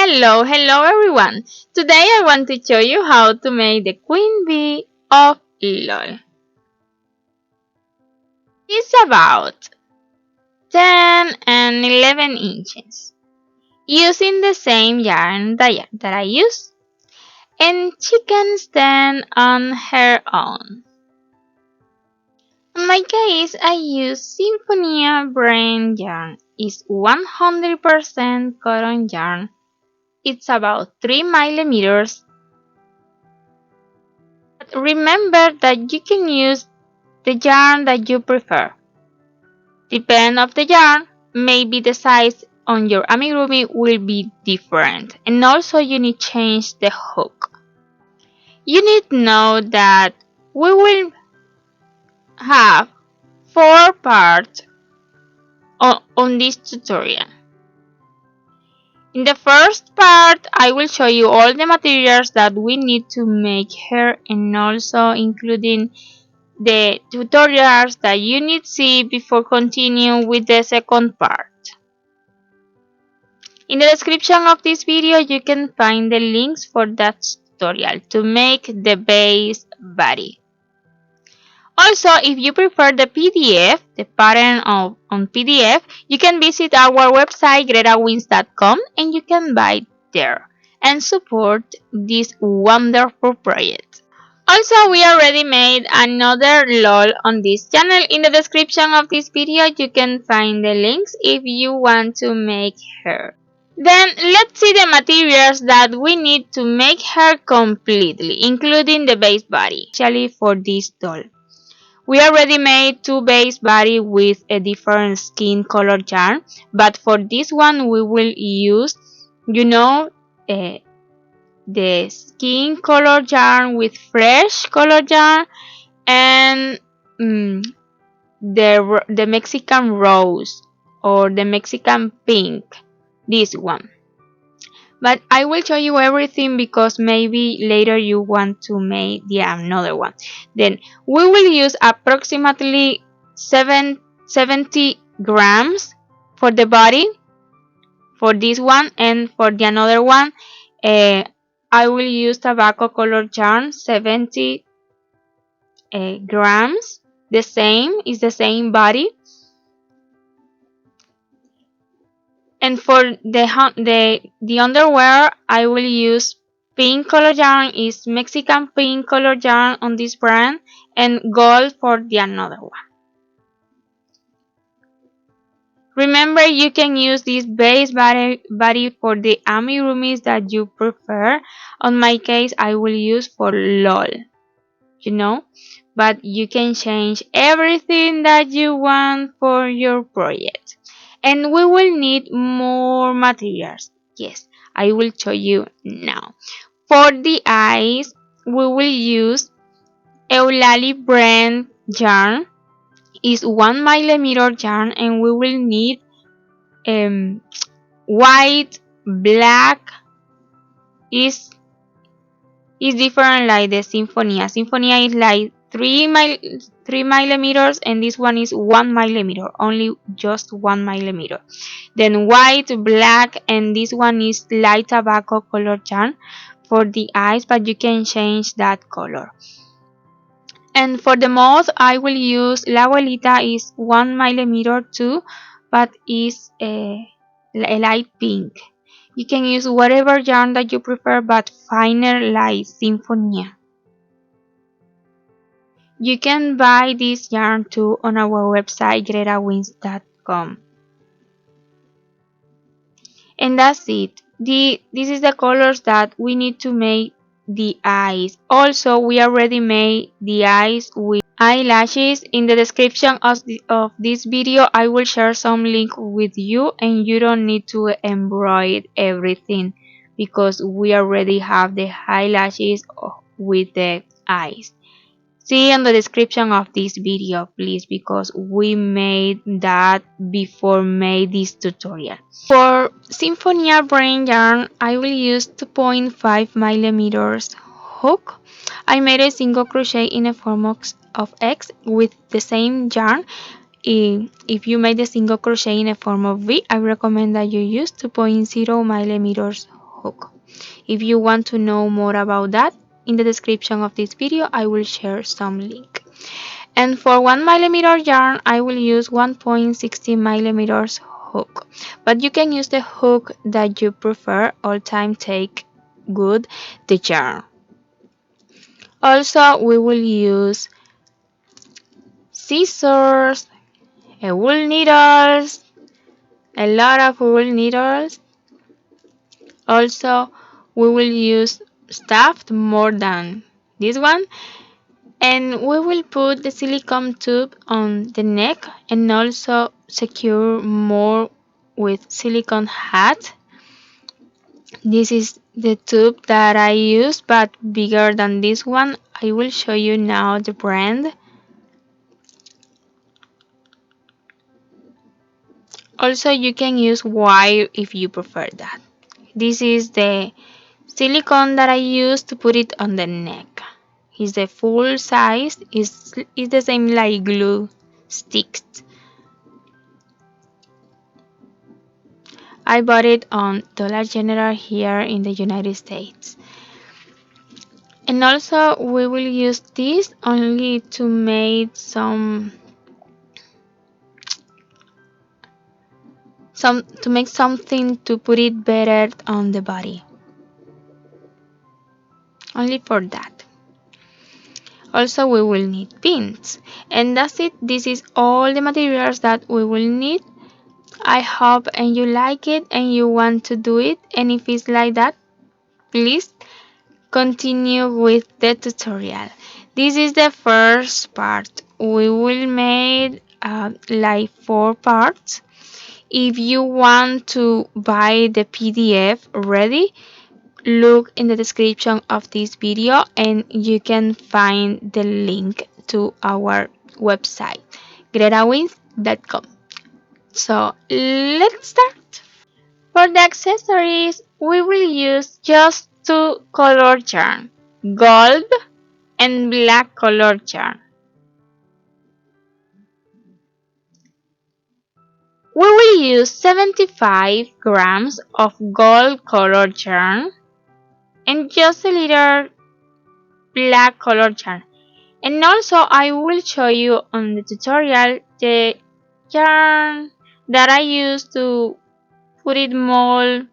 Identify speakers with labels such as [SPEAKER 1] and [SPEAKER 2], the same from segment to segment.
[SPEAKER 1] Hello everyone! Today I want to show you how to make the Queen Bee of LOL. It's about 10 and 11 inches, using the same yarn that I use, and she can stand on her own. In my case, I use Symphonia brand yarn. It's 100% cotton yarn. It's about 3 millimeters. But remember that you can use the yarn that you prefer. Depending on the yarn, maybe the size on your amigurumi will be different, and also you need to change the hook. You need to know that we will have 4 parts on this tutorial. In the first part, I will show you all the materials that we need to make her, and also including the tutorials that you need to see before continuing with the second part. In the description of this video you can find the links for that tutorial to make the base body. Also, if you prefer the PDF, the pattern on PDF, you can visit our website GretaWings.com and you can buy there and support this wonderful project. Also, we already made another LOL on this channel. In the description of this video you can find the links if you want to make her. Then let's see the materials that we need to make her completely, including the base body, especially for this doll. We already made 2 base body with a different skin color yarn, but for this one we will use, the skin color yarn with fresh color yarn and the Mexican rose or the Mexican pink, this one. But I will show you everything because maybe later you want to make another one. Then we will use approximately 70 grams for the body for this one, and for the another one I will use tobacco color yarn 70 grams. The same is the same body. And for the underwear, I will use pink color yarn, is Mexican pink color yarn on this brand, and gold for the another one. Remember, you can use this base body for the amigurumis that you prefer. On my case, I will use for LOL, but you can change everything that you want for your project. And we will need more materials. Yes, I will show you now. For the eyes, we will use Eulalie brand yarn. Is 1 millimeter yarn, and we will need white, black. Is different like the Symphonia. Symphonia is like 3 millimeters, and this one is 1 millimeter, only just 1 millimeter. Then white, black, and this one is light tobacco color yarn for the eyes, but you can change that color. And for the mouth, I will use La Abuelita, is 1 millimeter too, but is a light pink. You can use whatever yarn that you prefer, but finer like Symphonia. You can buy this yarn too on our website GretaWings.com. And that's it. This is the colors that we need to make the eyes. Also, we already made the eyes with eyelashes. In the description of this video I will share some link with you, and you don't need to embroider everything because we already have the eyelashes with the eyes. See in the description of this video, please, because we made that before made this tutorial. For Symphonia brand yarn, I will use 2.5 millimeters hook. I made a single crochet in a form of X with the same yarn. If you made a single crochet in a form of V, I recommend that you use 2.0 millimeters hook. If you want to know more about that, in the description of this video I will share some link. And for 1mm yarn I will use 1.60mm hook, but you can use the hook that you prefer. All time take good the yarn. Also we will use scissors, wool needles, a lot of wool needles. Also we will use stuffed more than this one, and we will put the silicone tube on the neck and also secure more with silicone hat. This is the tube that I use, but bigger than this one. I will show you now the brand. Also you can use wire if you prefer that. This is the silicone that I use to put it on the neck. It's the full size, is the same like glue sticks. I bought it on Dollar General here in the United States. And also we will use this only to make something to put it better on the body. Only for that. Also we will need pins. And that's it. This is all the materials that we will need. I hope and you like it and you want to do it, and if it's like that, please continue with the tutorial. This is the first part. We will make like 4 parts. If you want to buy the PDF ready, look in the description of this video and you can find the link to our website, GretaWings.com. So let's start. For the accessories, we will use just 2 color yarn, gold and black color yarn. We will use 75 grams of gold color yarn and just a little black color yarn. And also I will show you on the tutorial the yarn that I use to put it more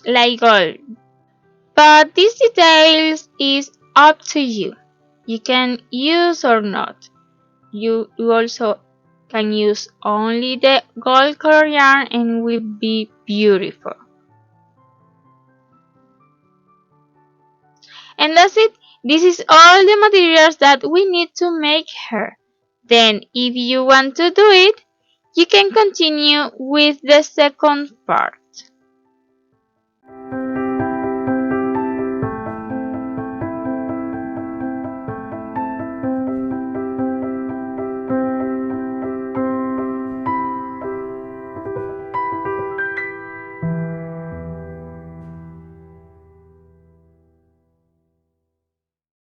[SPEAKER 1] like gold. But these details is up to you. You can use or not. You also can use only the gold color yarn and will be beautiful. And that's it. This is all the materials that we need to make her. Then if you want to do it, you can continue with the second part.